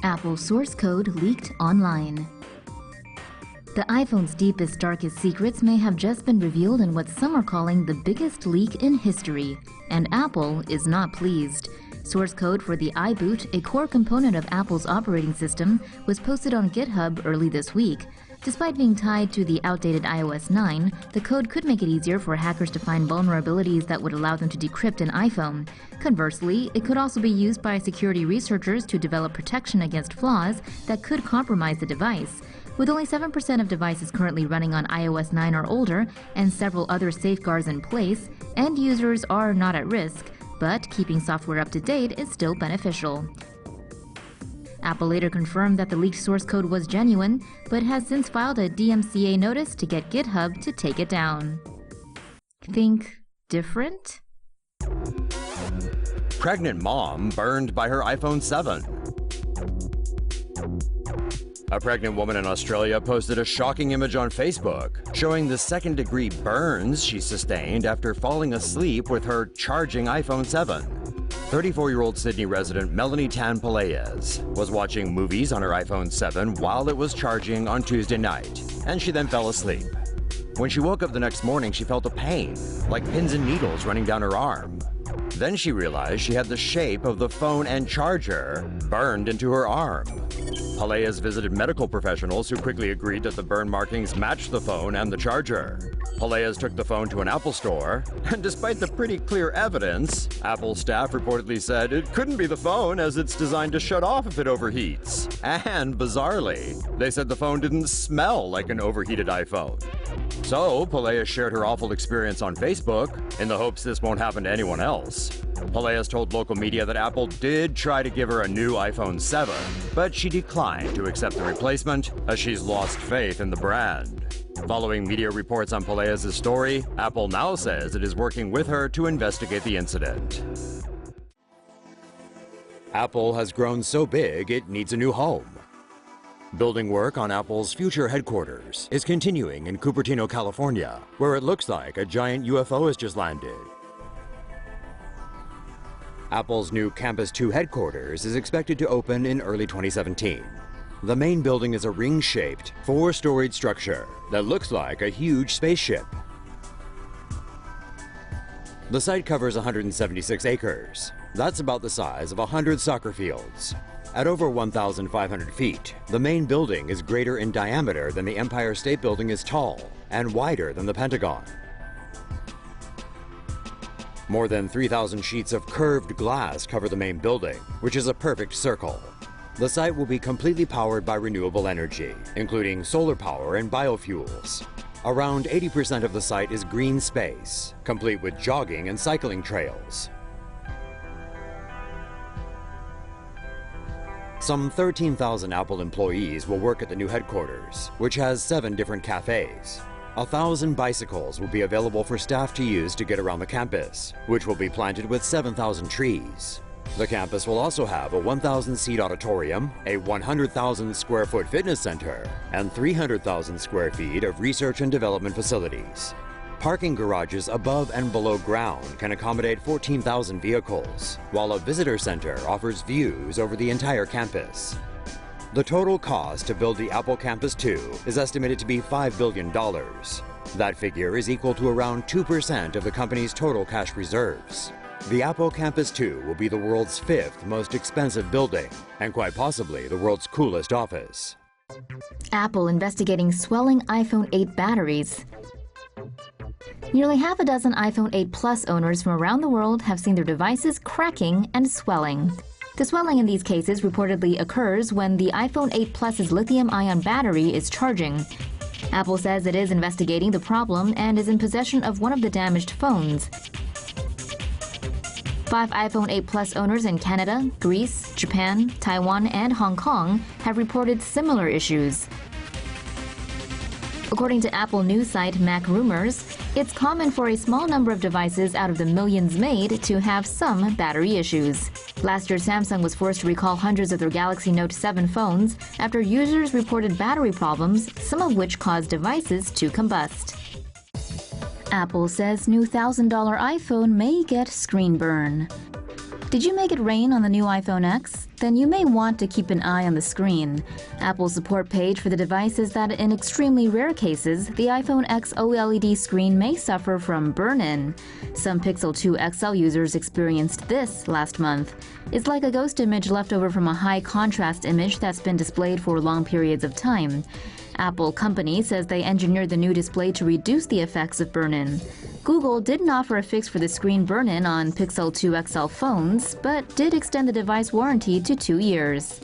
Apple source code leaked online. The iPhone's deepest, darkest secrets may have just been revealed in what some are calling the biggest leak in history, and Apple is not pleased. Source code for the iBoot, a core component of Apple's operating system, was posted on GitHub early this week. Despite being tied to the outdated iOS 9, the code could make it easier for hackers to find vulnerabilities that would allow them to decrypt an iPhone. Conversely, it could also be used by security researchers to develop protection against flaws that could compromise the device. With only 7% of devices currently running on iOS 9 or older, and several other safeguards in place, end users are not at risk, but keeping software up to date is still beneficial. Apple later confirmed that the leaked source code was genuine, but has since filed a DMCA notice to get GitHub to take it down. Think different? Pregnant mom burned by her iPhone 7. A pregnant woman in Australia posted a shocking image on Facebook showing the second-degree burns she sustained after falling asleep with her charging iPhone 7. 34-year-old Sydney resident Melanie Tan Pelaez was watching movies on her iPhone 7 while it was charging on Tuesday night, and she then fell asleep. When she woke up the next morning, she felt a pain, like pins and needles running down her arm. Then she realized she had the shape of the phone and charger burned into her arm. Pelaez visited medical professionals who quickly agreed that the burn markings matched the phone and the charger. Pelaez took the phone to an Apple store, and despite the pretty clear evidence, Apple staff reportedly said it couldn't be the phone as it's designed to shut off if it overheats. And bizarrely, they said the phone didn't smell like an overheated iPhone. So, Pelaez shared her awful experience on Facebook in the hopes this won't happen to anyone else. Pelaez told local media that Apple did try to give her a new iPhone 7, but she declined to accept the replacement as she's lost faith in the brand. Following media reports on Pelaez's story, Apple now says it is working with her to investigate the incident. Apple has grown so big it needs a new home. Building work on Apple's future headquarters is continuing in Cupertino, California, where it looks like a giant UFO has just landed. Apple's new Campus 2 headquarters is expected to open in early 2017. The main building is a ring-shaped, 4-storied structure that looks like a huge spaceship. The site covers 176 acres. That's about the size of 100 soccer fields. At over 1,500 feet, the main building is greater in diameter than the Empire State Building is tall, and wider than the Pentagon. More than 3,000 sheets of curved glass cover the main building, which is a perfect circle. The site will be completely powered by renewable energy, including solar power and biofuels. Around 80% of the site is green space, complete with jogging and cycling trails. Some 13,000 Apple employees will work at the new headquarters, which has 7 different cafes. 1,000 bicycles will be available for staff to use to get around the campus, which will be planted with 7,000 trees. The campus will also have a 1,000-seat auditorium, a 100,000-square-foot fitness center, and 300,000 square feet of research and development facilities. Parking garages above and below ground can accommodate 14,000 vehicles, while a visitor center offers views over the entire campus. The total cost to build the Apple Campus 2 is estimated to be $5 billion. That figure is equal to around 2% of the company's total cash reserves. The Apple Campus 2 will be the world's 5th most expensive building, and quite possibly the world's coolest office. Apple investigating swelling iPhone 8 batteries. Nearly half a dozen iPhone 8 Plus owners from around the world have seen their devices cracking and swelling. The swelling in these cases reportedly occurs when the iPhone 8 Plus's lithium-ion battery is charging. Apple says it is investigating the problem and is in possession of one of the damaged phones. 5 iPhone 8 Plus owners in Canada, Greece, Japan, Taiwan, and Hong Kong have reported similar issues. According to Apple news site Mac Rumors, it's common for a small number of devices out of the millions made to have some battery issues. Last year, Samsung was forced to recall hundreds of their Galaxy Note 7 phones after users reported battery problems, some of which caused devices to combust. Apple says new $1,000 iPhone may get screen burn. Did you make it rain on the new iPhone X? Then you may want to keep an eye on the screen. Apple's support page for the device says that in extremely rare cases, the iPhone X OLED screen may suffer from burn-in. Some Pixel 2 XL users experienced this last month. It's like a ghost image left over from a high-contrast image that's been displayed for long periods of time. Apple company says they engineered the new display to reduce the effects of burn-in. Google didn't offer a fix for the screen burn-in on Pixel 2 XL phones, but did extend the device warranty to 2 years.